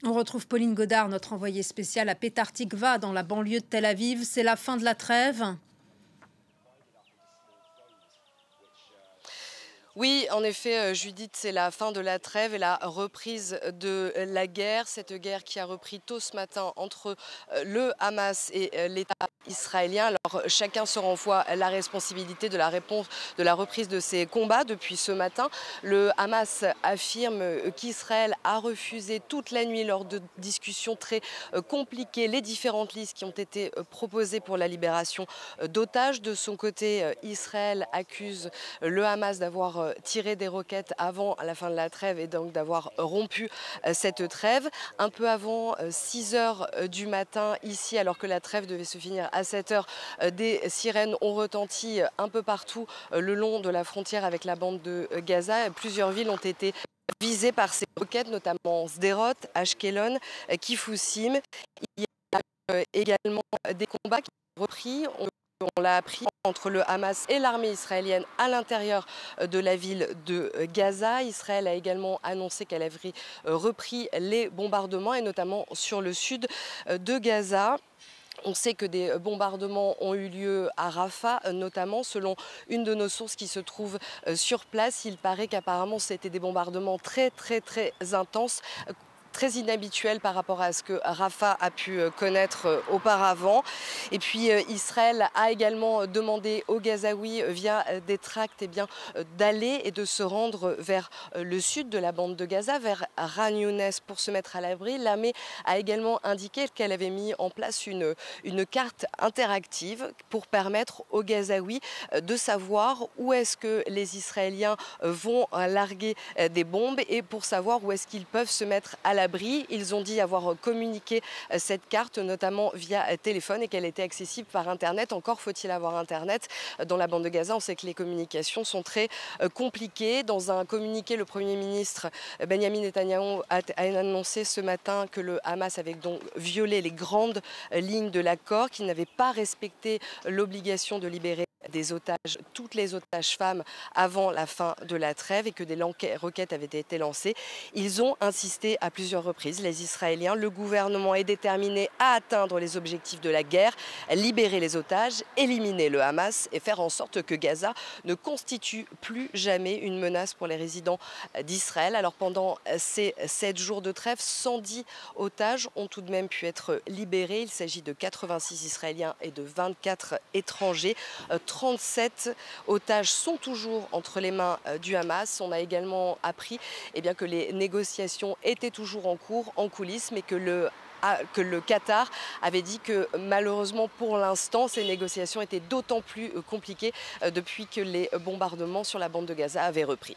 On retrouve Pauline Godard, notre envoyée spéciale à Petah Tikva, dans la banlieue de Tel Aviv. C'est la fin de la trêve. Oui, en effet, Judith, c'est la fin de la trêve et la reprise de la guerre. Cette guerre qui a repris tôt ce matin entre le Hamas et l'État israélien. Alors, chacun se renvoie la responsabilité de la réponse, de la reprise de ces combats depuis ce matin. Le Hamas affirme qu'Israël a refusé toute la nuit lors de discussions très compliquées les différentes listes qui ont été proposées pour la libération d'otages. De son côté, Israël accuse le Hamas d'avoir tiré des roquettes avant la fin de la trêve et donc d'avoir rompu cette trêve. Un peu avant 6 heures du matin ici, alors que la trêve devait se finir à 7 heures, des sirènes ont retenti un peu partout le long de la frontière avec la bande de Gaza. Plusieurs villes ont été visées par ces roquettes, notamment Sderot, Ashkelon, Kifousim. Il y a également des combats qui ont repris. On l'a appris entre le Hamas et l'armée israélienne à l'intérieur de la ville de Gaza. Israël a également annoncé qu'elle avait repris les bombardements et notamment sur le sud de Gaza. On sait que des bombardements ont eu lieu à Rafah, notamment selon une de nos sources qui se trouve sur place. Il paraît qu'apparemment c'était des bombardements très intenses, très inhabituel par rapport à ce que Rafah a pu connaître auparavant. Et puis Israël a également demandé aux Gazaouis via des tracts d'aller et de se rendre vers le sud de la bande de Gaza, vers Khan Younes pour se mettre à l'abri. L'armée a également indiqué qu'elle avait mis en place une carte interactive pour permettre aux Gazaouis de savoir où est-ce que les Israéliens vont larguer des bombes et pour savoir où est-ce qu'ils peuvent se mettre à l'abri. Ils ont dit avoir communiqué cette carte, notamment via téléphone, et qu'elle était accessible par Internet. Encore faut-il avoir Internet. Dans la bande de Gaza, on sait que les communications sont très compliquées. Dans un communiqué, le Premier ministre Benjamin Netanyahou a annoncé ce matin que le Hamas avait donc violé les grandes lignes de l'accord, qu'il n'avait pas respecté l'obligation de libérer des otages, toutes les otages femmes avant la fin de la trêve et que des requêtes avaient été lancées. Ils ont insisté à plusieurs reprises, les Israéliens. Le gouvernement est déterminé à atteindre les objectifs de la guerre, libérer les otages, éliminer le Hamas et faire en sorte que Gaza ne constitue plus jamais une menace pour les résidents d'Israël. Alors pendant ces 7 jours de trêve, 110 otages ont tout de même pu être libérés. Il s'agit de 86 Israéliens et de 24 étrangers. 37 otages sont toujours entre les mains du Hamas. On a également appris que les négociations étaient toujours en cours, en coulisses, mais que le Qatar avait dit que malheureusement pour l'instant ces négociations étaient d'autant plus compliquées depuis que les bombardements sur la bande de Gaza avaient repris.